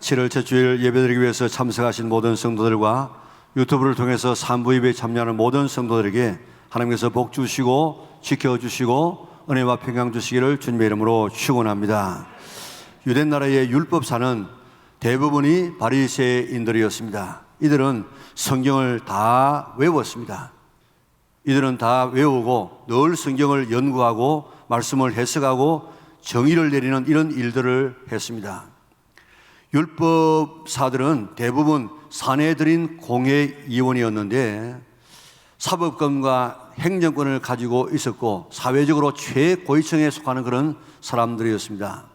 7월 첫 주일 예배드리기 위해서 참석하신 모든 성도들과 유튜브를 통해서 산부 예배에 참여하는 모든 성도들에게 하나님께서 복 주시고 지켜주시고 은혜와 평강 주시기를 주님의 이름으로 축원합니다. 유대 나라의 율법사는 대부분이 바리새인들이었습니다. 이들은 성경을 다 외웠습니다. 이들은 다 외우고 늘 성경을 연구하고 말씀을 해석하고 정의를 내리는 이런 일들을 했습니다. 율법사들은 대부분 사내들인 공회의원이었는데 사법권과 행정권을 가지고 있었고 사회적으로 최고위층에 속하는 그런 사람들이었습니다.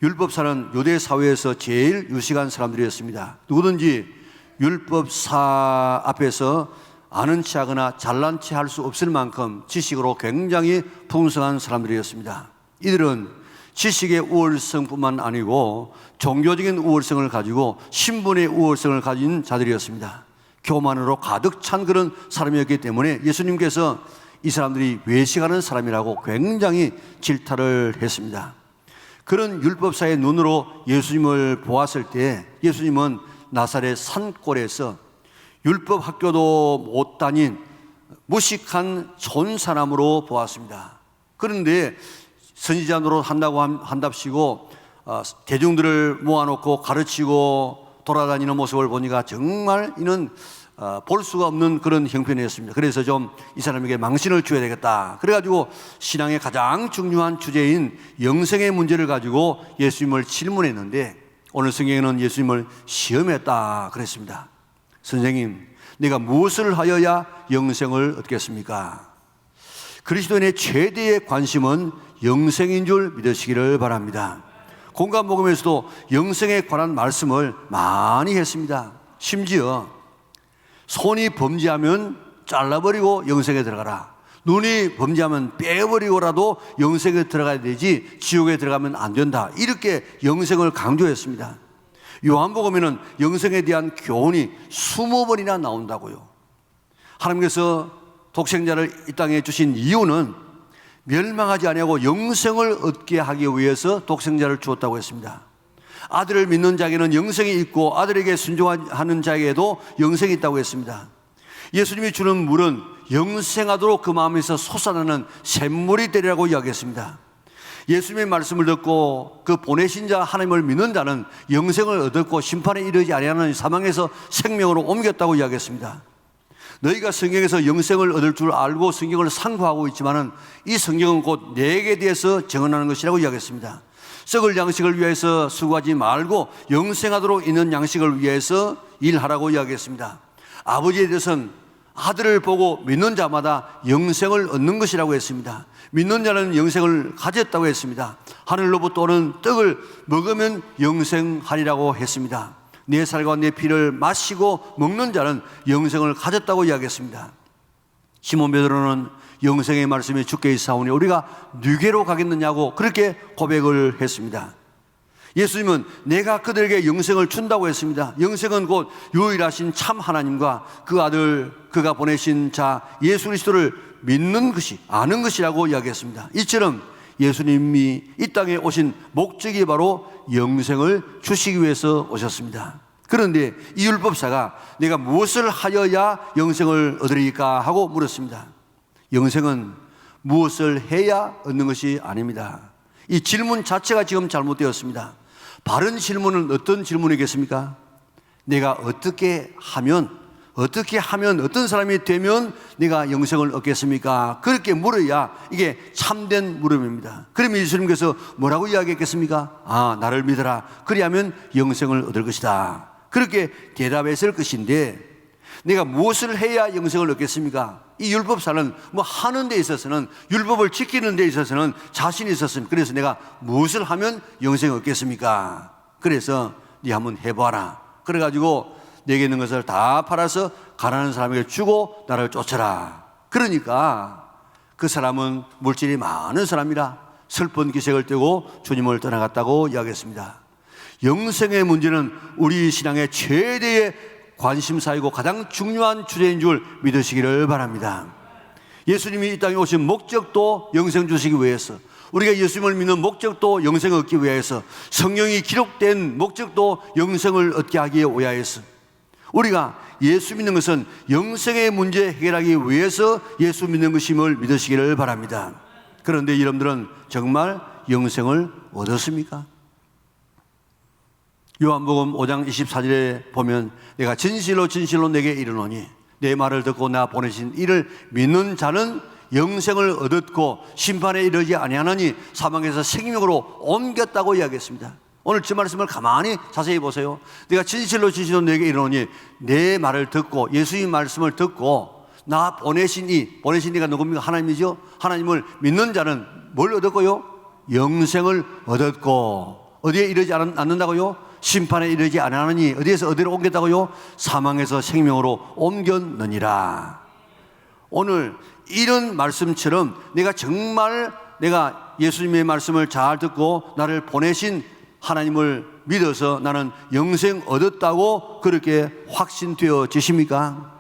율법사는 유대 사회에서 제일 유식한 사람들이었습니다. 누구든지 율법사 앞에서 아는 체하거나 잘난 체 할 수 없을 만큼 지식으로 굉장히 풍성한 사람들이었습니다. 이들은 지식의 우월성뿐만 아니고 종교적인 우월성을 가지고 신분의 우월성을 가진 자들이었습니다. 교만으로 가득 찬 그런 사람이었기 때문에 예수님께서 이 사람들이 외식하는 사람이라고 굉장히 질타를 했습니다. 그런 율법사의 눈으로 예수님을 보았을 때 예수님은 나사렛 산골에서 율법 학교도 못 다닌 무식한 촌사람으로 보았습니다. 그런데 선지자 노릇 한다고 한답시고 대중들을 모아놓고 가르치고 돌아다니는 모습을 보니까 정말 이는 볼 수가 없는 그런 형편이었습니다. 그래서 좀 이 사람에게 망신을 줘야 되겠다. 그래가지고 신앙의 가장 중요한 주제인 영생의 문제를 가지고 예수님을 질문했는데 오늘 성경에는 예수님을 시험했다 그랬습니다. 선생님, 내가 무엇을 하여야 영생을 얻겠습니까? 그리스도인의 최대의 관심은 영생인 줄 믿으시기를 바랍니다. 공감복음에서도 영생에 관한 말씀을 많이 했습니다. 심지어 손이 범죄하면 잘라버리고 영생에 들어가라. 눈이 범죄하면 빼버리고라도 영생에 들어가야 되지 지옥에 들어가면 안 된다. 이렇게 영생을 강조했습니다. 요한복음에는 영생에 대한 교훈이 20번이나 나온다고요. 하나님께서 독생자를 이 땅에 주신 이유는 멸망하지 아니하고 영생을 얻게 하기 위해서 독생자를 주었다고 했습니다. 아들을 믿는 자에게는 영생이 있고 아들에게 순종하는 자에게도 영생이 있다고 했습니다. 예수님이 주는 물은 영생하도록 그 마음에서 솟아나는 샘물이 되리라고 이야기했습니다. 예수님의 말씀을 듣고 그 보내신 자 하나님을 믿는 자는 영생을 얻었고 심판에 이르지 아니하는 사망에서 생명으로 옮겼다고 이야기했습니다. 너희가 성경에서 영생을 얻을 줄 알고 성경을 상고하고 있지만은 이 성경은 곧 내게 대해서 증언하는 것이라고 이야기했습니다. 썩을 양식을 위해서 수고하지 말고 영생하도록 있는 양식을 위해서 일하라고 이야기했습니다. 아버지에 대해서는 아들을 보고 믿는 자마다 영생을 얻는 것이라고 했습니다. 믿는 자는 영생을 가졌다고 했습니다. 하늘로부터 오는 떡을 먹으면 영생하리라고 했습니다. 내 살과 내 피를 마시고 먹는 자는 영생을 가졌다고 이야기했습니다. 시몬 베드로는 영생의 말씀이 주께 있사오니 우리가 누게로 가겠느냐고 그렇게 고백을 했습니다. 예수님은 내가 그들에게 영생을 준다고 했습니다. 영생은 곧 유일하신 참 하나님과 그 아들 그가 보내신 자 예수 그리스도를 믿는 것이 아는 것이라고 이야기했습니다. 이처럼 예수님이 이 땅에 오신 목적이 바로 영생을 주시기 위해서 오셨습니다. 그런데 이 율법사가 내가 무엇을 하여야 영생을 얻으리까 하고 물었습니다. 영생은 무엇을 해야 얻는 것이 아닙니다. 이 질문 자체가 지금 잘못되었습니다. 바른 질문은 어떤 질문이겠습니까? 내가 어떻게 하면 어떤 사람이 되면 내가 영생을 얻겠습니까? 그렇게 물어야 이게 참된 물음입니다. 그러면 예수님께서 뭐라고 이야기했겠습니까? 나를 믿어라. 그리하면 영생을 얻을 것이다. 그렇게 대답했을 것인데 내가 무엇을 해야 영생을 얻겠습니까? 이 율법사는 뭐 하는 데 있어서는 율법을 지키는 데 있어서는 자신이 있었습니다. 그래서 내가 무엇을 하면 영생을 얻겠습니까? 그래서 네 한번 해봐라. 그래가지고 내게 있는 것을 다 팔아서 가난한 사람에게 주고 나를 쫓아라. 그러니까 그 사람은 물질이 많은 사람이라 슬픈 기색을 띠고 주님을 떠나갔다고 이야기했습니다. 영생의 문제는 우리 신앙의 최대의 관심사이고 가장 중요한 주제인 줄 믿으시기를 바랍니다. 예수님이 이 땅에 오신 목적도 영생 주시기 위해서 우리가 예수님을 믿는 목적도 영생을 얻기 위하여서, 성경이 기록된 목적도 영생을 얻게 하기 위하여서, 우리가 예수 믿는 것은 영생의 문제 해결하기 위해서 예수 믿는 것임을 믿으시기를 바랍니다. 그런데 여러분들은 정말 영생을 얻었습니까? 요한복음 5장 24절에 보면 내가 진실로 진실로 내게 이르노니 내 말을 듣고 나 보내신 이를 믿는 자는 영생을 얻었고 심판에 이르지 아니하나니 사망에서 생명으로 옮겼다고 이야기했습니다. 오늘 저 말씀을 가만히 자세히 보세요. 내가 진실로 진실로 내게 이르노니 내 말을 듣고, 예수님 말씀을 듣고 나 보내신 이가 누굽니까? 하나님이죠. 하나님을 믿는 자는 뭘 얻었고요? 영생을 얻었고, 어디에 이르지 않는다고요? 심판에 이르지 아니하나니, 어디에서 어디로 옮겼다고요? 사망에서 생명으로 옮겼느니라. 오늘 이런 말씀처럼 내가 예수님의 말씀을 잘 듣고 나를 보내신 하나님을 믿어서 나는 영생 얻었다고 그렇게 확신되어지십니까?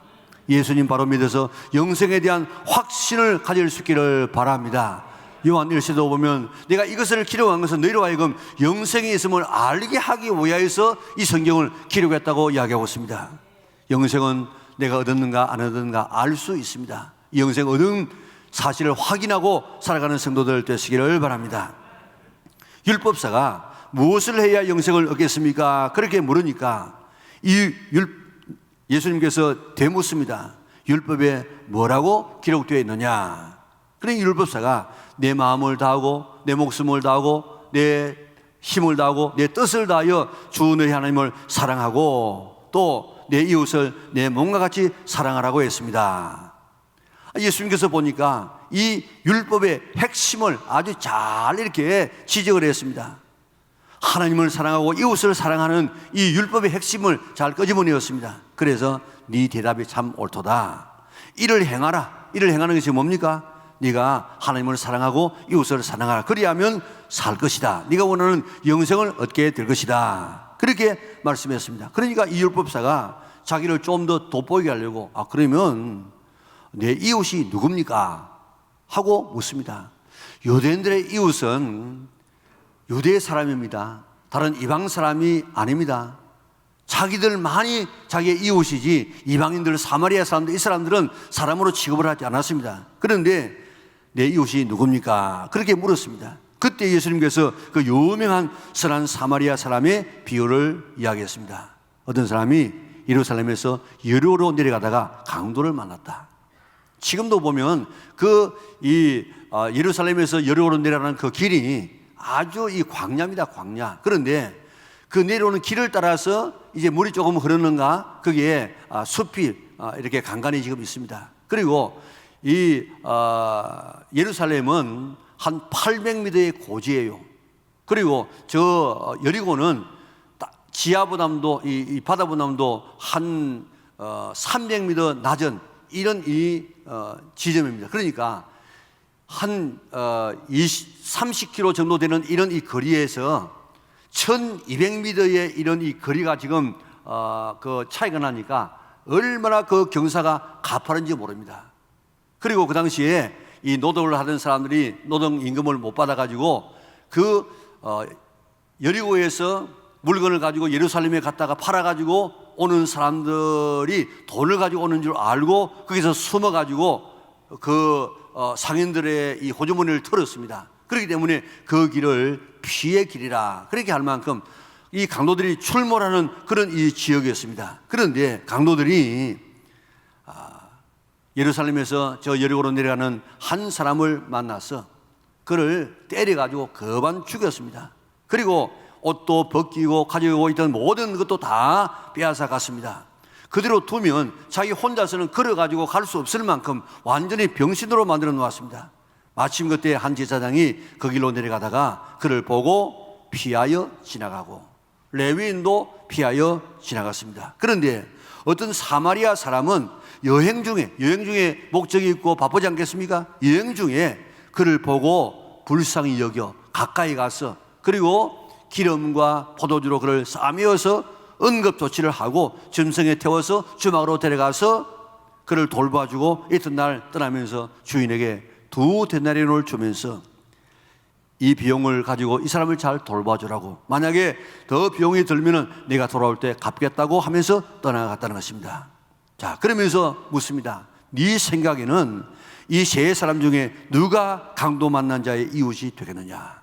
예수님 바로 믿어서 영생에 대한 확신을 가질 수 있기를 바랍니다. 요한 1서도 보면 내가 이것을 기록한 것은 너희로 하여금 영생이 있음을 알게 하기 위하여서 이 성경을 기록했다고 이야기하고 있습니다. 영생은 내가 얻었는가 안 얻었는가 알 수 있습니다. 이 영생 얻은 사실을 확인하고 살아가는 성도들 되시기를 바랍니다. 율법사가 무엇을 해야 영생을 얻겠습니까? 그렇게 물으니까 예수님께서 되묻습니다. 율법에 뭐라고 기록되어 있느냐? 그러니 율법사가 내 마음을 다하고 내 목숨을 다하고 내 힘을 다하고 내 뜻을 다하여 주 너희 하나님을 사랑하고 또 내 이웃을 내 몸과 같이 사랑하라고 했습니다. 예수님께서 보니까 이 율법의 핵심을 아주 잘 이렇게 지적을 했습니다. 하나님을 사랑하고 이웃을 사랑하는 이 율법의 핵심을 잘 끄집어내었습니다. 그래서 네 대답이 참 옳도다. 이를 행하라. 이를 행하는 것이 뭡니까? 네가 하나님을 사랑하고 이웃을 사랑하라. 그리하면 살 것이다. 네가 원하는 영생을 얻게 될 것이다. 그렇게 말씀했습니다. 그러니까 이 율법사가 자기를 좀 더 돋보이게 하려고 그러면 내 이웃이 누굽니까? 하고 묻습니다. 유대인들의 이웃은 유대 사람입니다. 다른 이방 사람이 아닙니다. 자기들만이 자기의 이웃이지 이방인들, 사마리아 사람들, 이 사람들은 사람으로 취급을 하지 않았습니다. 그런데 내 이웃이 누굽니까? 그렇게 물었습니다. 그때 예수님께서 그 유명한 선한 사마리아 사람의 비유를 이야기했습니다. 어떤 사람이 예루살렘에서 여리고로 내려가다가 강도를 만났다. 지금도 보면 예루살렘에서 여리고로 내려가는 그 길이 아주 이 광야입니다, 광야. 그런데 그 내려오는 길을 따라서 이제 물이 조금 흐르는가, 거기에 숲이 이렇게 간간히 지금 있습니다. 그리고 예루살렘은 한 800m의 고지예요. 그리고 저 여리고는 지하보다도 이 바다보다도 한 300m 낮은 이런 지점입니다. 그러니까 한 30km 정도 되는 이런 이 거리에서 1200m의 이런 이 거리가 지금 그 차이가 나니까 얼마나 그 경사가 가파른지 모릅니다. 그리고 그 당시에 이 노동을 하던 사람들이 노동 임금을 못 받아가지고 여리고에서 물건을 가지고 예루살렘에 갔다가 팔아가지고 오는 사람들이 돈을 가지고 오는 줄 알고 거기서 숨어가지고 상인들의 이 호주머니를 털었습니다. 그렇기 때문에 그 길을 피의 길이라 그렇게 할 만큼 이 강도들이 출몰하는 그런 이 지역이었습니다. 그런데 강도들이 예루살렘에서 저 여리고로 내려가는 한 사람을 만나서 그를 때려가지고 거반 죽였습니다. 그리고 옷도 벗기고 가지고 있던 모든 것도 다 빼앗아 갔습니다. 그대로 두면 자기 혼자서는 걸어가지고 갈 수 없을 만큼 완전히 병신으로 만들어 놓았습니다. 마침 그때 한 제사장이 그 길로 내려가다가 그를 보고 피하여 지나가고 레위인도 피하여 지나갔습니다. 그런데 어떤 사마리아 사람은 여행 중에 목적이 있고 바쁘지 않겠습니까? 여행 중에 그를 보고 불쌍히 여겨 가까이 가서 그리고 기름과 포도주로 그를 싸매어서 응급조치를 하고 짐승에 태워서 주막으로 데려가서 그를 돌봐주고 이튿날 떠나면서 주인에게 2 데나리온을 주면서 이 비용을 가지고 이 사람을 잘 돌봐주라고, 만약에 더 비용이 들면은 내가 돌아올 때 갚겠다고 하면서 떠나갔다는 것입니다. 자, 그러면서 묻습니다. 네 생각에는 이 세 사람 중에 누가 강도 만난 자의 이웃이 되겠느냐?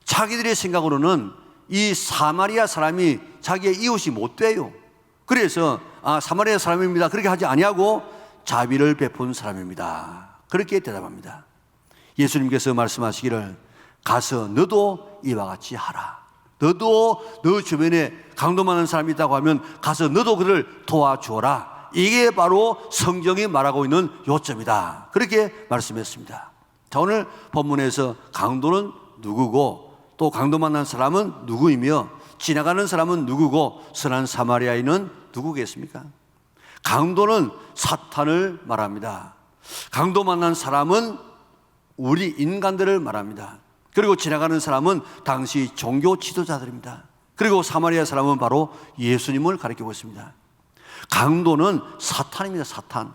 자기들의 생각으로는 이 사마리아 사람이 자기의 이웃이 못 돼요. 그래서 사마리아 사람입니다, 그렇게 하지 아니하고 자비를 베푼 사람입니다, 그렇게 대답합니다. 예수님께서 말씀하시기를 가서 너도 이와 같이 하라. 너도 너 주변에 강도 많은 사람이 있다고 하면 가서 너도 그를 도와주어라. 이게 바로 성경이 말하고 있는 요점이다, 그렇게 말씀했습니다. 자, 오늘 본문에서 강도는 누구고 또 강도 만난 사람은 누구이며 지나가는 사람은 누구고 선한 사마리아인은 누구겠습니까? 강도는 사탄을 말합니다. 강도 만난 사람은 우리 인간들을 말합니다. 그리고 지나가는 사람은 당시 종교 지도자들입니다. 그리고 사마리아 사람은 바로 예수님을 가리키고 있습니다. 강도는 사탄입니다. 사탄.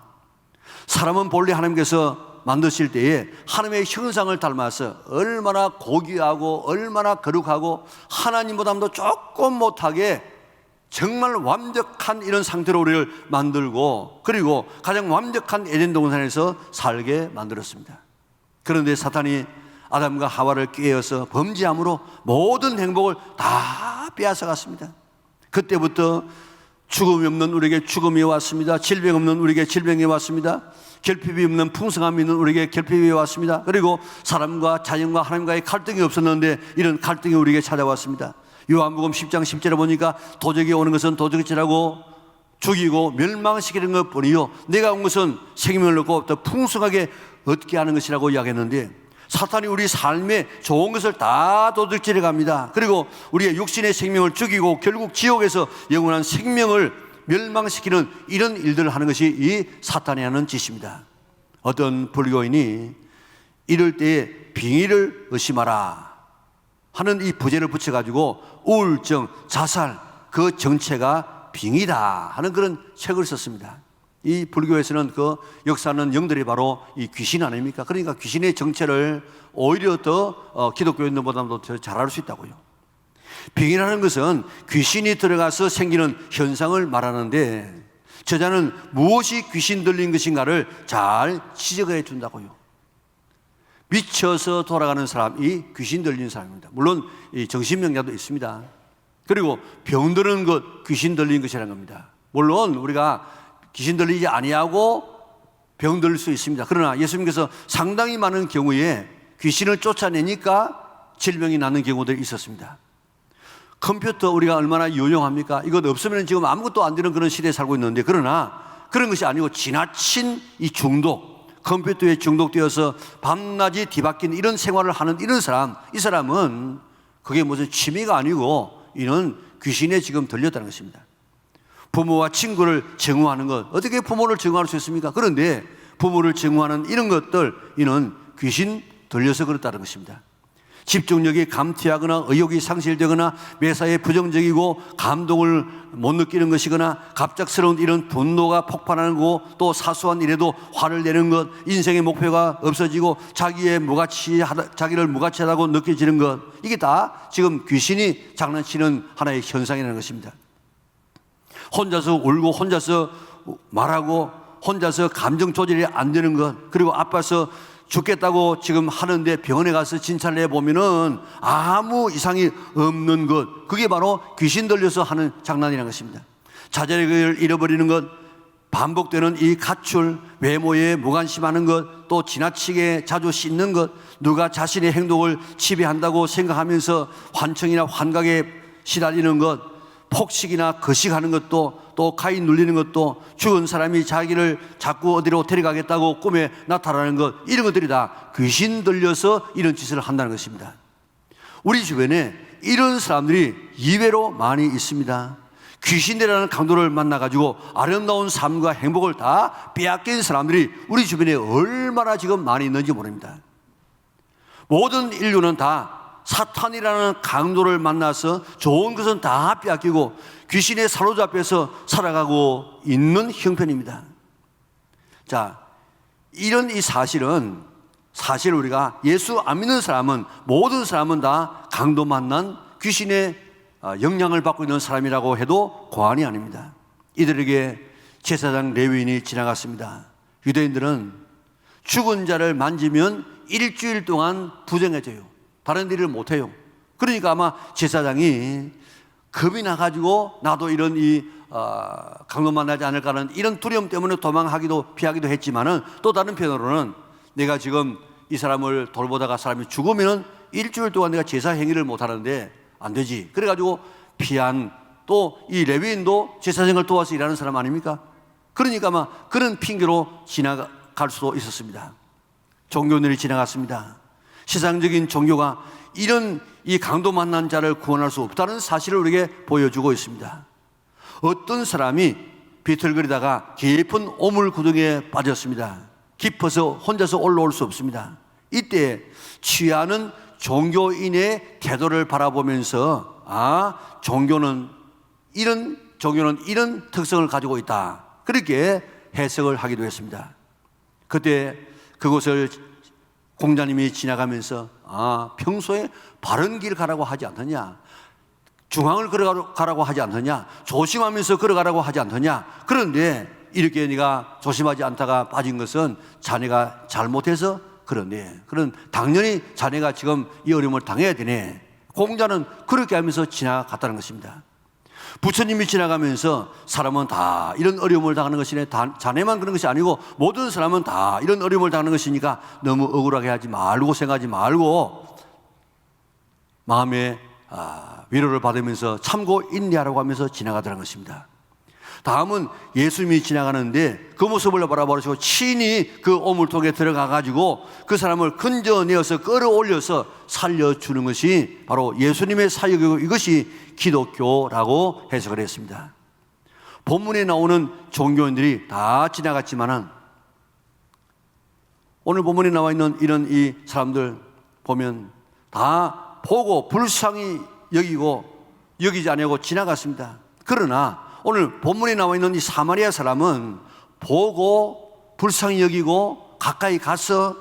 사람은 본래 하나님께서 만드실 때에 하나님의 형상을 닮아서 얼마나 고귀하고 얼마나 거룩하고 하나님보다도 조금 못하게 정말 완벽한 이런 상태로 우리를 만들고, 그리고 가장 완벽한 에덴 동산에서 살게 만들었습니다. 그런데 사탄이 아담과 하와를 꾀어서 범죄함으로 모든 행복을 다 빼앗아갔습니다. 그때부터 죽음이 없는 우리에게 죽음이 왔습니다. 질병 없는 우리에게 질병이 왔습니다. 결핍이 없는 풍성함이 있는 우리에게 결핍이 왔습니다. 그리고 사람과 자연과 하나님과의 갈등이 없었는데 이런 갈등이 우리에게 찾아왔습니다. 요한복음 10장 10절에 보니까 도적이 오는 것은 도적질하고 죽이고 멸망시키는 것뿐이요 내가 온 것은 생명을 얻고 더 풍성하게 얻게 하는 것이라고 이야기했는데, 사탄이 우리 삶에 좋은 것을 다 도둑질해 갑니다. 그리고 우리의 육신의 생명을 죽이고 결국 지옥에서 영원한 생명을 멸망시키는 이런 일들을 하는 것이 이 사탄이 하는 짓입니다. 어떤 불교인이 이럴 때에 빙의를 의심하라 하는 이 부제를 붙여가지고 우울증, 자살, 그 정체가 빙의다 하는 그런 책을 썼습니다. 이 불교에서는 그 역사하는 영들이 바로 이 귀신 아닙니까? 그러니까 귀신의 정체를 오히려 더 기독교인들보다도 더 잘 알 수 있다고요. 빙의라는 것은 귀신이 들어가서 생기는 현상을 말하는데, 저자는 무엇이 귀신 들린 것인가를 잘 지적해 준다고요. 미쳐서 돌아가는 사람이 귀신 들린 사람입니다. 물론 이 정신병자도 있습니다. 그리고 병드는 것, 귀신 들린 것이라는 겁니다. 물론 우리가 귀신 들리지 아니하고 병 들릴 수 있습니다. 그러나 예수님께서 상당히 많은 경우에 귀신을 쫓아내니까 질병이 나는 경우들이 있었습니다. 컴퓨터 우리가 얼마나 유용합니까? 이것 없으면 지금 아무것도 안 되는 그런 시대에 살고 있는데, 그러나 그런 것이 아니고 지나친 이 중독, 컴퓨터에 중독되어서 밤낮이 뒤바뀐 이런 생활을 하는 이런 사람, 이 사람은 그게 무슨 취미가 아니고 이는 귀신에 지금 들렸다는 것입니다. 부모와 친구를 증오하는 것, 어떻게 부모를 증오할 수 있습니까? 그런데 부모를 증오하는 이런 것들, 이는 귀신 들려서 그렇다는 것입니다. 집중력이 감퇴하거나 의욕이 상실되거나 매사에 부정적이고 감동을 못 느끼는 것이거나 갑작스러운 이런 분노가 폭발하는 거고, 또 사소한 일에도 화를 내는 것, 인생의 목표가 없어지고 자기를 무가치하다고 느껴지는 것, 이게 다 지금 귀신이 장난치는 하나의 현상이라는 것입니다. 혼자서 울고 혼자서 말하고 혼자서 감정 조절이 안 되는 것, 그리고 아파서 죽겠다고 지금 하는데 병원에 가서 진찰을 해보면은 아무 이상이 없는 것, 그게 바로 귀신 들려서 하는 장난이라는 것입니다. 자제력을 잃어버리는 것, 반복되는 이 가출, 외모에 무관심하는 것, 또 지나치게 자주 씻는 것, 누가 자신의 행동을 지배한다고 생각하면서 환청이나 환각에 시달리는 것, 폭식이나 거식하는 것도, 또 가인 눌리는 것도, 죽은 사람이 자기를 자꾸 어디로 데려가겠다고 꿈에 나타나는 것, 이런 것들이 다 귀신 들려서 이런 짓을 한다는 것입니다. 우리 주변에 이런 사람들이 이외로 많이 있습니다. 귀신이라는 강도를 만나가지고 아름다운 삶과 행복을 다 빼앗긴 사람들이 우리 주변에 얼마나 지금 많이 있는지 모릅니다. 모든 인류는 다 사탄이라는 강도를 만나서 좋은 것은 다 빼앗기고 귀신에 사로잡혀서 살아가고 있는 형편입니다. 자, 이런 이 사실은 사실 우리가 예수 안 믿는 사람은, 모든 사람은 다 강도 만난 귀신의 영향을 받고 있는 사람이라고 해도 과언이 아닙니다. 이들에게 제사장 레위인이 지나갔습니다. 유대인들은 죽은 자를 만지면 일주일 동안 부정해져요. 다른 일을 못해요. 그러니까 아마 제사장이 겁이 나가지고 나도 이런 강도 만나지 않을까라는 이런 두려움 때문에 도망하기도 피하기도 했지만은, 또 다른 편으로는 내가 지금 이 사람을 돌보다가 사람이 죽으면 일주일 동안 내가 제사 행위를 못하는데 안 되지. 그래가지고 피한, 또 이 레위인도 제사장을 도와서 일하는 사람 아닙니까? 그러니까 아마 그런 핑계로 지나갈 수도 있었습니다. 종교인들이 지나갔습니다. 세상적인 종교가 이런 이 강도 만난 자를 구원할 수 없다는 사실을 우리에게 보여주고 있습니다. 어떤 사람이 비틀거리다가 깊은 오물 구덩이에 빠졌습니다. 깊어서 혼자서 올라올 수 없습니다. 이때 취하는 종교인의 태도를 바라보면서 종교는 이런 특성을 가지고 있다, 그렇게 해석을 하기도 했습니다. 그때 그곳을 공자님이 지나가면서 평소에 바른 길 가라고 하지 않느냐, 중앙을 걸어가라고 하지 않느냐, 조심하면서 걸어가라고 하지 않느냐, 그런데 이렇게 네가 조심하지 않다가 빠진 것은 자네가 잘못해서 그런데, 그런 당연히 자네가 지금 이 어려움을 당해야 되네. 공자는 그렇게 하면서 지나갔다는 것입니다. 부처님이 지나가면서 사람은 다 이런 어려움을 당하는 것이네, 자네만 그런 것이 아니고 모든 사람은 다 이런 어려움을 당하는 것이니까 너무 억울하게 하지 말고, 생각하지 말고 마음에 위로를 받으면서 참고 인내하라고 하면서 지나가더라는 것입니다. 다음은 예수님이 지나가는데 그 모습을 바라보시고 친히 그 오물통에 들어가 가지고 그 사람을 건져내어서 끌어올려서 살려주는 것이 바로 예수님의 사역이고, 이것이 기독교라고 해석을 했습니다. 본문에 나오는 종교인들이 다 지나갔지만은 오늘 본문에 나와 있는 이런 이 사람들 보면 다 보고 불쌍히 여기지 않고 지나갔습니다. 그러나 오늘 본문에 나와 있는 이 사마리아 사람은 보고 불쌍히 여기고 가까이 가서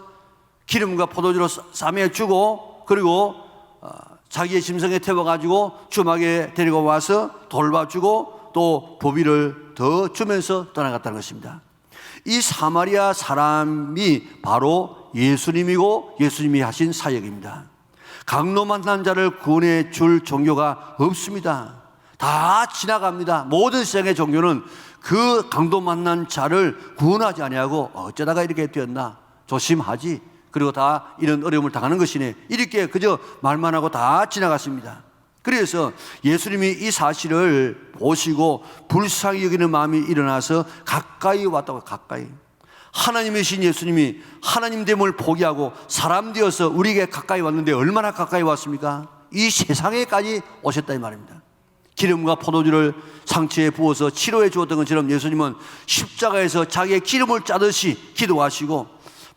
기름과 포도주로 싸매 주고, 그리고 자기의 짐승에 태워가지고 주막에 데리고 와서 돌봐주고 또 보비를 더 주면서 떠나갔다는 것입니다. 이 사마리아 사람이 바로 예수님이고 예수님이 하신 사역입니다. 강도 만난 자를 구원해 줄 종교가 없습니다. 다 지나갑니다. 모든 세상의 종교는 그 강도 만난 자를 구원하지 아니하고 어쩌다가 이렇게 되었나, 조심하지, 그리고 다 이런 어려움을 당하는 것이네, 이렇게 그저 말만 하고 다 지나갔습니다. 그래서 예수님이 이 사실을 보시고 불쌍히 여기는 마음이 일어나서 가까이 왔다고. 가까이, 하나님이신 예수님이 하나님됨을 포기하고 사람 되어서 우리에게 가까이 왔는데 얼마나 가까이 왔습니까? 이 세상에까지 오셨다 이 말입니다. 기름과 포도주를 상처에 부어서 치료해 주었던 것처럼 예수님은 십자가에서 자기의 기름을 짜듯이 기도하시고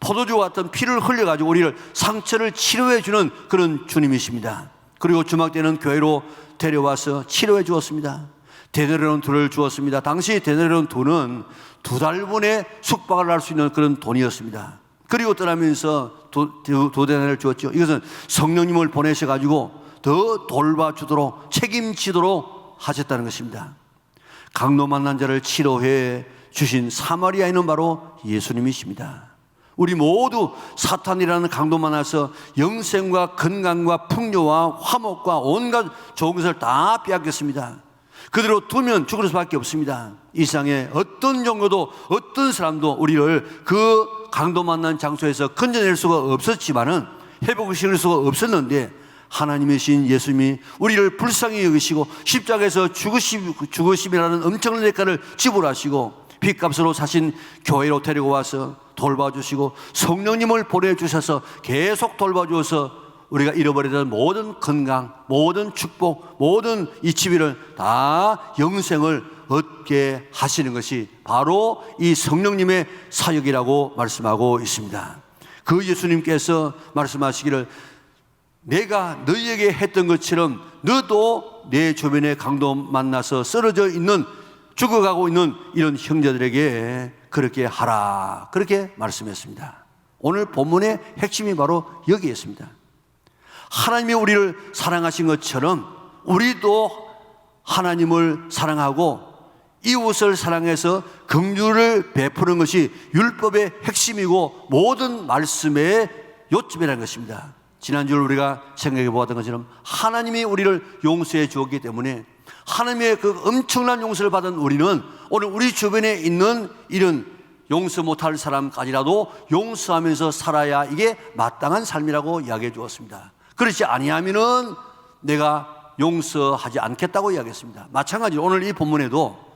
포도주와 같은 피를 흘려가지고 우리를 상처를 치료해 주는 그런 주님이십니다. 그리고 주막되는 교회로 데려와서 치료해 주었습니다. 데나리온 둘을 주었습니다. 당시 데나리온 둘은 2달분의 숙박을 할 수 있는 그런 돈이었습니다. 그리고 떠나면서 두 데나리온을 주었죠. 이것은 성령님을 보내셔가지고 더 돌봐주도록 책임지도록 하셨다는 것입니다. 강도 만난 자를 치료해 주신 사마리아인은 바로 예수님이십니다. 우리 모두 사탄이라는 강도 만나서 영생과 건강과 풍요와 화목과 온갖 좋은 것을 다 빼앗겼습니다. 그대로 두면 죽을 수밖에 없습니다. 이 세상에 어떤 종교도 어떤 사람도 우리를 그 강도 만난 장소에서 건져낼 수가 없었지만은, 회복시킬 수가 없었는데, 하나님이신 예수님이 우리를 불쌍히 여기시고 십자가에서 죽으심이라는 엄청난 대가를 지불하시고 핏값으로 사신 교회로 데리고 와서 돌봐주시고 성령님을 보내주셔서 계속 돌봐주어서 우리가 잃어버리던 모든 건강, 모든 축복, 모든 이 지위를 다 영생을 얻게 하시는 것이 바로 이 성령님의 사역이라고 말씀하고 있습니다. 그 예수님께서 말씀하시기를 내가 너희에게 했던 것처럼 너도 내 주변에 강도 만나서 쓰러져 있는, 죽어가고 있는 이런 형제들에게 그렇게 하라, 그렇게 말씀했습니다. 오늘 본문의 핵심이 바로 여기에 있습니다. 하나님이 우리를 사랑하신 것처럼 우리도 하나님을 사랑하고 이웃을 사랑해서 긍휼을 베푸는 것이 율법의 핵심이고 모든 말씀의 요점이라는 것입니다. 지난주에 우리가 생각해 보았던 것처럼 하나님이 우리를 용서해 주었기 때문에 하나님의 그 엄청난 용서를 받은 우리는 오늘 우리 주변에 있는 이런 용서 못할 사람까지라도 용서하면서 살아야 이게 마땅한 삶이라고 이야기해 주었습니다. 그렇지 아니하면은 내가 용서하지 않겠다고 이야기했습니다. 마찬가지로 오늘 이 본문에도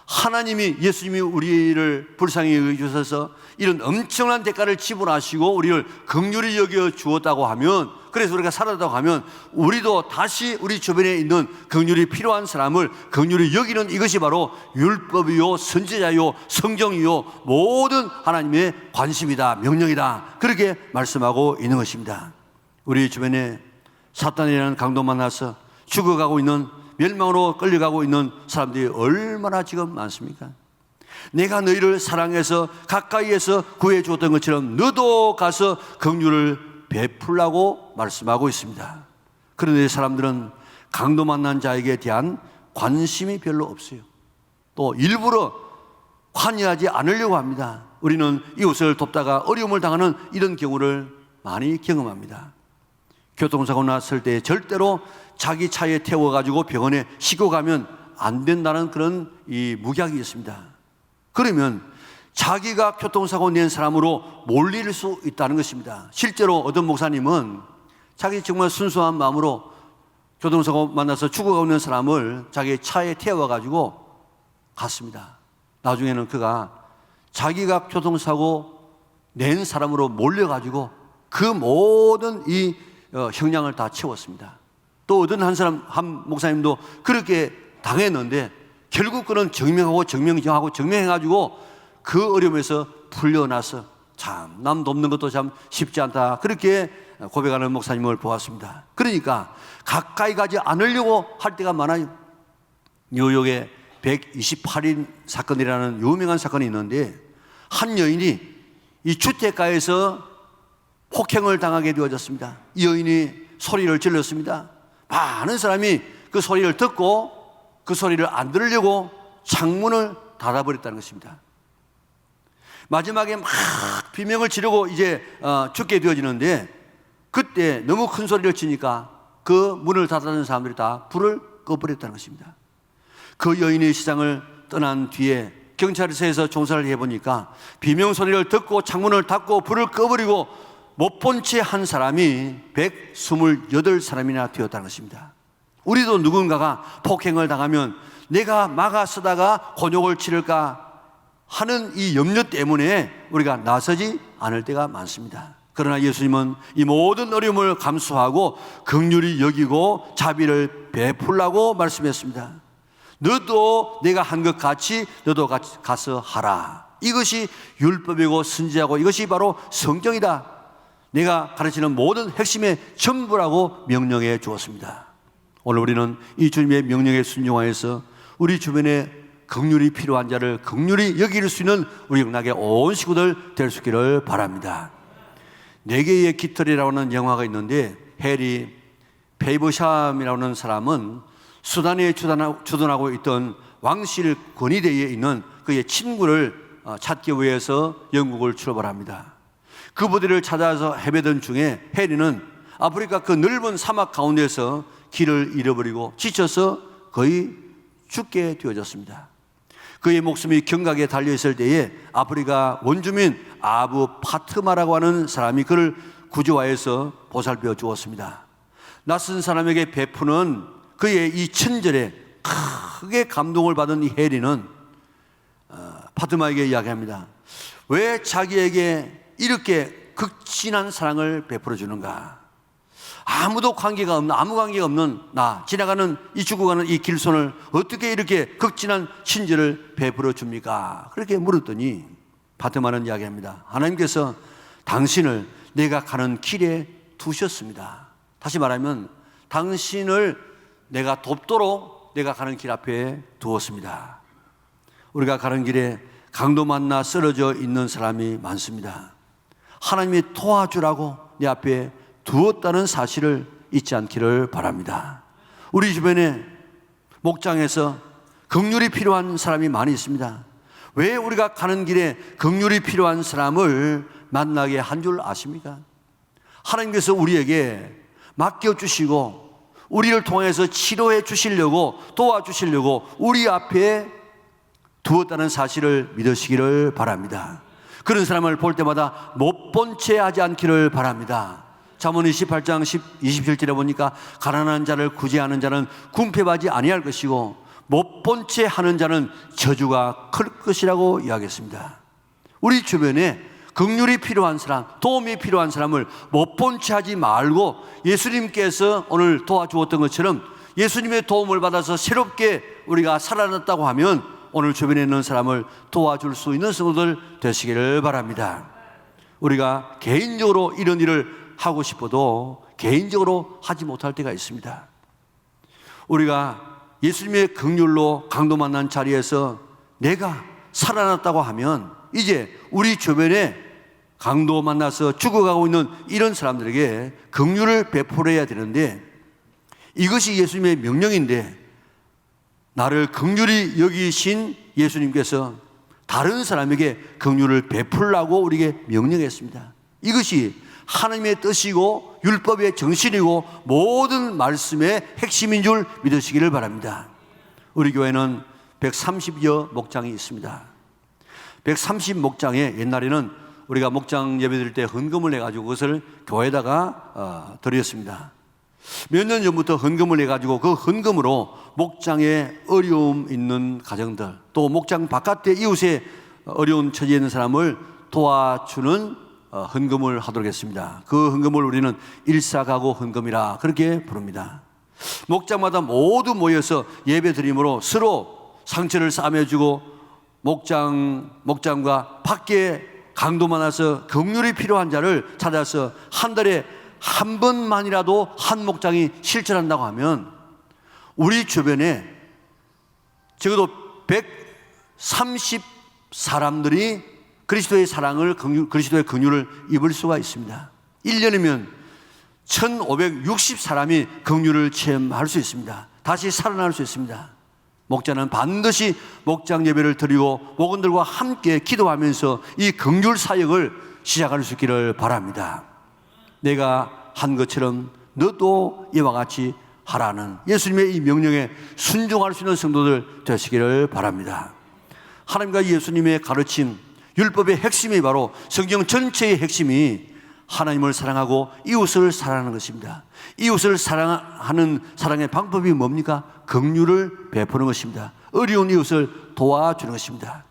하나님이, 예수님이 우리를 불쌍히 여기셔서 이런 엄청난 대가를 지불하시고 우리를 긍휼히 여겨 주었다고 하면, 그래서 우리가 살았다고 하면 우리도 다시 우리 주변에 있는 긍휼이 필요한 사람을 긍휼히 여기는 이것이 바로 율법이요 선지자요 성경이요 모든 하나님의 관심이다, 명령이다, 그렇게 말씀하고 있는 것입니다. 우리 주변에 사탄이라는 강도 만나서 죽어가고 있는, 멸망으로 끌려가고 있는 사람들이 얼마나 지금 많습니까? 내가 너희를 사랑해서 가까이에서 구해 주었던 것처럼 너도 가서 긍휼을 베풀라고 말씀하고 있습니다. 그런데 사람들은 강도 만난 자에게 대한 관심이 별로 없어요. 또 일부러 관여하지 않으려고 합니다. 우리는 이웃을 돕다가 어려움을 당하는 이런 경우를 많이 경험합니다. 교통사고 났을 때 절대로 자기 차에 태워가지고 병원에 싣고 가면 안 된다는 그런 이 묵약이 있습니다. 그러면 자기가 교통사고 낸 사람으로 몰릴 수 있다는 것입니다. 실제로 어떤 목사님은 자기 정말 순수한 마음으로 교통사고 만나서 죽어가고 있는 사람을 자기 차에 태워가지고 갔습니다. 나중에는 그가 자기가 교통사고 낸 사람으로 몰려가지고 그 모든 이 형량을 다 채웠습니다. 또 어떤 한 목사님도 그렇게 당했는데 결국 그는 증명해가지고 그 어려움에서 풀려나서 참 남 돕는 것도 참 쉽지 않다, 그렇게 고백하는 목사님을 보았습니다. 그러니까 가까이 가지 않으려고 할 때가 많아요. 뉴욕의 128인 사건이라는 유명한 사건이 있는데 한 여인이 이 주택가에서 폭행을 당하게 되어졌습니다. 이 여인이 소리를 질렀습니다. 많은 사람이 그 소리를 듣고 그 소리를 안 들으려고 창문을 닫아버렸다는 것입니다. 마지막에 막 비명을 지르고 이제 죽게 되어지는데 그때 너무 큰 소리를 치니까 그 문을 닫아둔 사람들이 다 불을 꺼버렸다는 것입니다. 그 여인이 세상을 떠난 뒤에 경찰서에서 조사를 해보니까 비명 소리를 듣고 창문을 닫고 불을 꺼버리고 못 본 채 한 사람이 128사람이나 되었다는 것입니다. 우리도 누군가가 폭행을 당하면 내가 막아 서다가 곤욕을 치를까 하는 이 염려 때문에 우리가 나서지 않을 때가 많습니다. 그러나 예수님은 이 모든 어려움을 감수하고 긍휼히 여기고 자비를 베풀라고 말씀했습니다. 너도 내가 한 것 같이 너도 가서 하라. 이것이 율법이고 선지자고 이것이 바로 성경이다. 내가 가르치는 모든 핵심의 전부라고 명령해 주었습니다. 오늘 우리는 이 주님의 명령에 순종하여서 우리 주변에 긍휼이 필요한 자를 긍휼히 여길 수 있는 우리 영락의 온 식구들 될 수 있기를 바랍니다. 네 개의 깃털이라고 하는 영화가 있는데 해리 페이버샴이라는 사람은 수단에 주둔하고 있던 왕실 권위대에 있는 그의 친구를 찾기 위해서 영국을 출발합니다. 그 부대를 찾아서 헤매던 중에 해리는 아프리카 그 넓은 사막 가운데서 길을 잃어버리고 지쳐서 거의 죽게 되어졌습니다. 그의 목숨이 경각에 달려있을 때에 아프리카 원주민 아부 파트마라고 하는 사람이 그를 구조하여서 보살펴 주었습니다. 낯선 사람에게 베푸는 그의 이 친절에 크게 감동을 받은 이 해리는 파트마에게 이야기합니다. 왜 자기에게 이렇게 극진한 사랑을 베풀어 주는가? 아무 관계가 없는 나, 지나가는 이 죽어가는 이 길손을 어떻게 이렇게 극진한 친절을 베풀어 줍니까? 그렇게 물었더니 파트마는 이야기합니다. 하나님께서 당신을 내가 가는 길에 두셨습니다. 다시 말하면 당신을 내가 돕도록 내가 가는 길 앞에 두었습니다. 우리가 가는 길에 강도 만나 쓰러져 있는 사람이 많습니다. 하나님이 도와주라고 내 앞에 두었다는 사실을 잊지 않기를 바랍니다. 우리 주변에 목장에서 긍휼이 필요한 사람이 많이 있습니다. 왜 우리가 가는 길에 긍휼이 필요한 사람을 만나게 한 줄 아십니까? 하나님께서 우리에게 맡겨주시고 우리를 통해서 치료해 주시려고, 도와주시려고 우리 앞에 두었다는 사실을 믿으시기를 바랍니다. 그런 사람을 볼 때마다 못 본 채 하지 않기를 바랍니다. 잠언 28장 27절에 보니까 가난한 자를 구제하는 자는 궁핍하지 아니할 것이고 못 본 채 하는 자는 저주가 클 것이라고 이야기했습니다. 우리 주변에 긍휼이 필요한 사람, 도움이 필요한 사람을 못 본 채 하지 말고 예수님께서 오늘 도와주었던 것처럼 예수님의 도움을 받아서 새롭게 우리가 살아났다고 하면 오늘 주변에 있는 사람을 도와줄 수 있는 성도들 되시기를 바랍니다. 우리가 개인적으로 이런 일을 하고 싶어도 개인적으로 하지 못할 때가 있습니다. 우리가 예수님의 긍휼로 강도 만난 자리에서 내가 살아났다고 하면 이제 우리 주변에 강도 만나서 죽어가고 있는 이런 사람들에게 긍휼을 베풀어야 되는데, 이것이 예수님의 명령인데 나를 긍휼히 여기신 예수님께서 다른 사람에게 긍휼을 베풀라고 우리에게 명령했습니다. 이것이 하나님의 뜻이고 율법의 정신이고 모든 말씀의 핵심인 줄 믿으시기를 바랍니다. 우리 교회는 130여 목장이 있습니다. 130 목장에 옛날에는 우리가 목장 예배 드릴 때 헌금을 내가지고 그것을 교회에다가 드렸습니다. 몇 년 전부터 헌금을 내가지고 그 헌금으로 목장에 어려움 있는 가정들, 또 목장 바깥의 이웃에 어려운 처지에 있는 사람을 도와주는 헌금을 하도록 했습니다. 그 헌금을 우리는 일사가구 헌금이라 그렇게 부릅니다. 목장마다 모두 모여서 예배 드림으로 서로 상처를 싸매주고 목장과 밖에 강도 많아서 긍휼이 필요한 자를 찾아서 한 달에 한 번만이라도 한 목장이 실천한다고 하면 우리 주변에 적어도 130 사람들이 그리스도의 사랑을, 그리스도의 긍휼을 입을 수가 있습니다. 1년이면 1560 사람이 긍휼을 체험할 수 있습니다. 다시 살아날 수 있습니다. 목자는 반드시 목장 예배를 드리고 목원들과 함께 기도하면서 이 긍휼 사역을 시작할 수 있기를 바랍니다. 내가 한 것처럼 너도 이와 같이 하라는 예수님의 이 명령에 순종할 수 있는 성도들 되시기를 바랍니다. 하나님과 예수님의 가르침, 율법의 핵심이 바로 성경 전체의 핵심이 하나님을 사랑하고 이웃을 사랑하는 것입니다. 이웃을 사랑하는 사랑의 방법이 뭡니까? 긍휼을 베푸는 것입니다. 어려운 이웃을 도와주는 것입니다.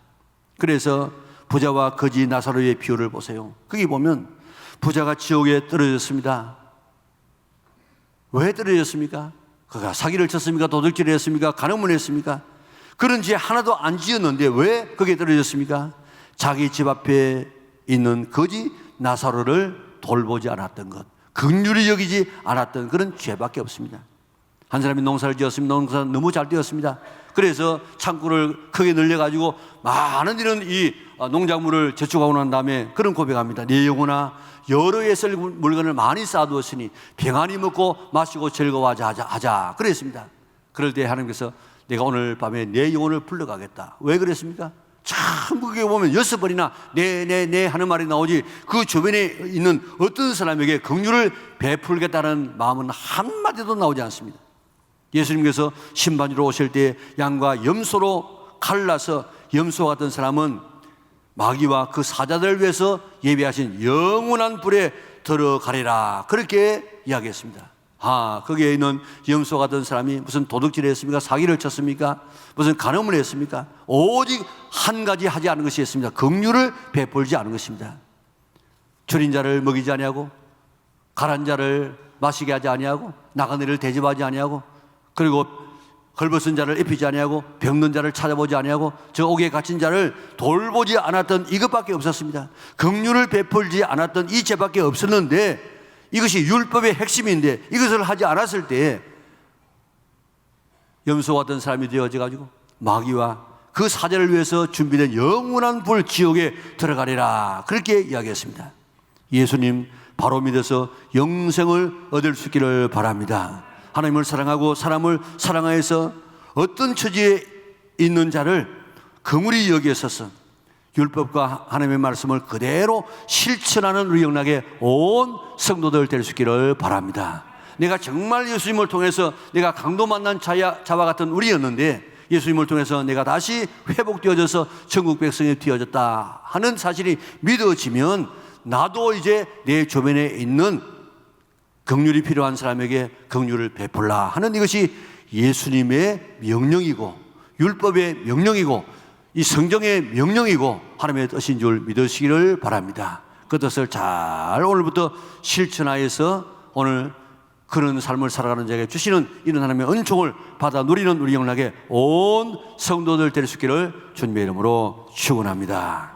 그래서 부자와 거지 나사로의 비유를 보세요. 거기 보면 부자가 지옥에 떨어졌습니다. 왜 떨어졌습니까? 그가 사기를 쳤습니까? 도둑질을 했습니까? 간음을 했습니까? 그런 죄 하나도 안 지었는데 왜 거기에 떨어졌습니까? 자기 집 앞에 있는 거지 나사로를 돌보지 않았던 것, 긍휼히 여기지 않았던 그런 죄밖에 없습니다. 한 사람이 농사를 지었습니다. 농사 너무 잘 되었습니다. 그래서 창고를 크게 늘려가지고 많은 이런 이 농작물을 저축하고 난 다음에 그런 고백합니다. 내 영혼아, 여러 해 쓸 물건을 많이 쌓아두었으니 평안히 먹고 마시고 즐거워하자 그랬습니다. 그럴 때 하나님께서 내가 오늘 밤에 내 영혼을 불러가겠다. 왜 그랬습니까? 참 그게 보면 6번이나 네 하는 말이 나오지 그 주변에 있는 어떤 사람에게 긍휼을 베풀겠다는 마음은 한마디도 나오지 않습니다. 예수님께서 심판주로 오실 때 양과 염소로 갈라서 염소 같은 사람은 마귀와 그 사자들을 위해서 예비하신 영원한 불에 들어가리라 그렇게 이야기했습니다. 거기에 있는 염소 같은 사람이 무슨 도둑질을 했습니까? 사기를 쳤습니까? 무슨 간음을 했습니까? 오직 한 가지 하지 않은 것이 있습니다. 긍휼을 베풀지 않은 것입니다. 줄인 자를 먹이지 아니하고 가란 자를 마시게 하지 아니하고 나간 이를 대접하지 아니하고 그리고 걸벗은 자를 입히지 아니하고 병든 자를 찾아보지 아니하고 저 옥에 갇힌 자를 돌보지 않았던 이것밖에 없었습니다. 긍휼을 베풀지 않았던 이 죄밖에 없었는데 이것이 율법의 핵심인데 이것을 하지 않았을 때 염소 같은 사람이 되어져가지고 마귀와 그 사자를 위해서 준비된 영원한 불 지옥에 들어가리라 그렇게 이야기했습니다. 예수님 바로 믿어서 영생을 얻을 수 있기를 바랍니다. 하나님을 사랑하고 사람을 사랑하여서 어떤 처지에 있는 자를 긍휼히 여기셔서 율법과 하나님의 말씀을 그대로 실천하는 우리 영락의 온 성도들 될 수 있기를 바랍니다. 내가 정말 예수님을 통해서 내가 강도 만난 자와 같은 우리였는데 예수님을 통해서 내가 다시 회복되어져서 천국 백성이 되어졌다 하는 사실이 믿어지면 나도 이제 내 주변에 있는 긍휼이 필요한 사람에게 긍휼을 베풀라 하는 이것이 예수님의 명령이고 율법의 명령이고 이 성경의 명령이고 하나님의 뜻인 줄 믿으시기를 바랍니다. 그 뜻을 잘 오늘부터 실천하여서 오늘 그런 삶을 살아가는 자에게 주시는 이런 하나님의 은총을 받아 누리는 우리 영락의 온 성도들 될 수 있기를 주님의 이름으로 축원합니다.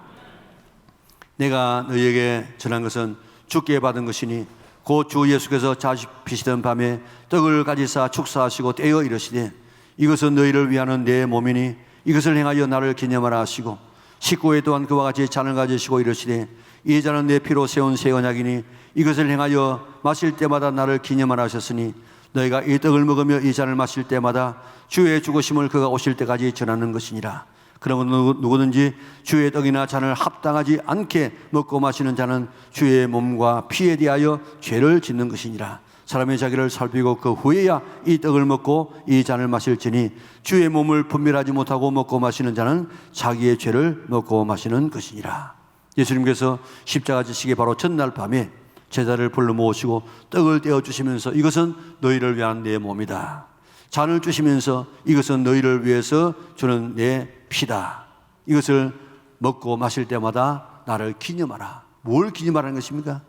내가 너희에게 전한 것은 주께 받은 것이니 곧 주 예수께서 잡히시던 밤에 떡을 가지사 축사하시고 떼어 이르시되 이것은 너희를 위하는 내 몸이니 이것을 행하여 나를 기념하라 하시고 19회 또한 그와 같이 잔을 가지시고 이르시되 이 잔은 내 피로 세운 새 언약이니 이것을 행하여 마실 때마다 나를 기념하라 하셨으니 너희가 이 떡을 먹으며 이 잔을 마실 때마다 주의 죽으심을 그가 오실 때까지 전하는 것이니라. 그러므로 누구든지 주의 떡이나 잔을 합당하지 않게 먹고 마시는 자는 주의 몸과 피에 대하여 죄를 짓는 것이니라. 사람이 자기를 살피고 그 후에야 이 떡을 먹고 이 잔을 마실지니 주의 몸을 분별하지 못하고 먹고 마시는 자는 자기의 죄를 먹고 마시는 것이니라. 예수님께서 십자가 지시기 바로 전날 밤에 제자를 불러 모으시고 떡을 떼어 주시면서 이것은 너희를 위한 내 몸이다. 잔을 주시면서 이것은 너희를 위해서 주는 내 피다. 이것을 먹고 마실 때마다 나를 기념하라. 뭘 기념하라는 것입니까?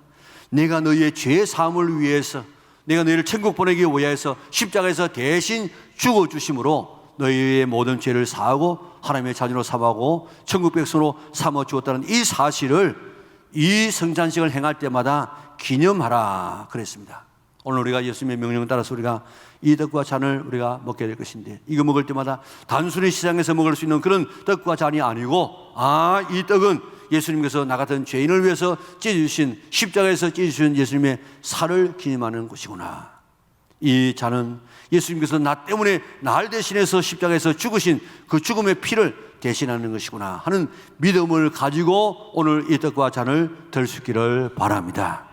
내가 너희의 죄 사함을 위해서 내가 너희를 천국 보내기 위하여서 십자가에서 대신 죽어주심으로 너희의 모든 죄를 사하고 하나님의 자녀로 삼하고 천국 백성으로 삼아 주었다는 이 사실을 이 성찬식을 행할 때마다 기념하라 그랬습니다. 오늘 우리가 예수님의 명령을 따라서 우리가 이 떡과 잔을 우리가 먹게 될 것인데 이거 먹을 때마다 단순히 시장에서 먹을 수 있는 그런 떡과 잔이 아니고 이 떡은 예수님께서 나 같은 죄인을 위해서 찢어주신 십자가에서 찢어주신 예수님의 살을 기념하는 것이구나. 이 잔은 예수님께서 나 때문에 날 대신해서 십자가에서 죽으신 그 죽음의 피를 대신하는 것이구나 하는 믿음을 가지고 오늘 이 떡과 잔을 들 수 있기를 바랍니다.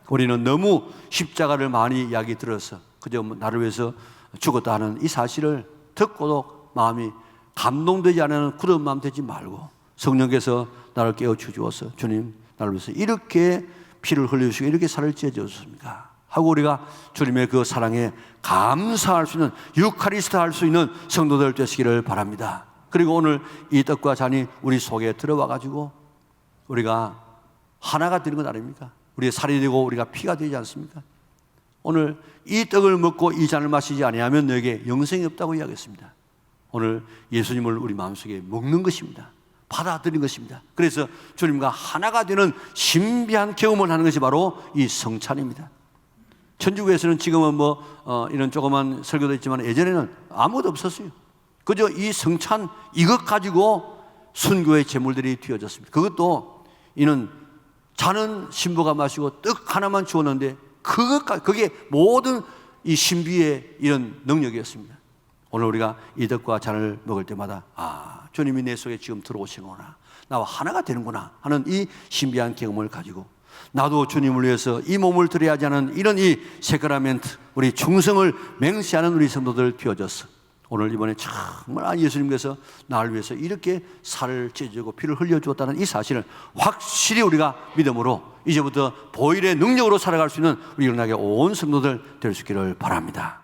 우리는 너무 십자가를 많이 이야기 들어서 그저 나를 위해서 죽었다 하는 이 사실을 듣고도 마음이 감동되지 않는 굳은 마음 되지 말고 성령께서 나를 깨워주셔서 주님 나를 위해서 이렇게 피를 흘려주시고 이렇게 살을 찢어주셨습니까 하고 우리가 주님의 그 사랑에 감사할 수 있는 유카리스트 할 수 있는 성도들 되시기를 바랍니다. 그리고 오늘 이 떡과 잔이 우리 속에 들어와 가지고 우리가 하나가 되는 것 아닙니까? 우리의 살이 되고 우리가 피가 되지 않습니까? 오늘 이 떡을 먹고 이 잔을 마시지 아니하면 너에게 영생이 없다고 이야기했습니다. 오늘 예수님을 우리 마음속에 먹는 것입니다. 받아들인 것입니다. 그래서 주님과 하나가 되는 신비한 경험을 하는 것이 바로 이 성찬입니다. 천주교에서는 지금은 이런 조그만 설교도 있지만 예전에는 아무것도 없었어요. 그저 이 성찬 이것 가지고 순교의 제물들이 뒤어졌습니다. 그것도 이는 잔은 신부가 마시고 떡 하나만 주었는데 그게 모든 이 신비의 이런 능력이었습니다. 오늘 우리가 이 떡과 잔을 먹을 때마다 주님이 내 속에 지금 들어오시는구나, 나와 하나가 되는구나 하는 이 신비한 경험을 가지고 나도 주님을 위해서 이 몸을 드려야 하지 않은 이런 이 세크라멘트 우리 충성을 맹세하는 우리 성도들 되어졌어. 오늘 이번에 정말 예수님께서 나를 위해서 이렇게 살을 찢어주고 피를 흘려주었다는 이 사실을 확실히 우리가 믿음으로 이제부터 보일의 능력으로 살아갈 수 있는 우리 일어나게 온 성도들 될 수 있기를 바랍니다.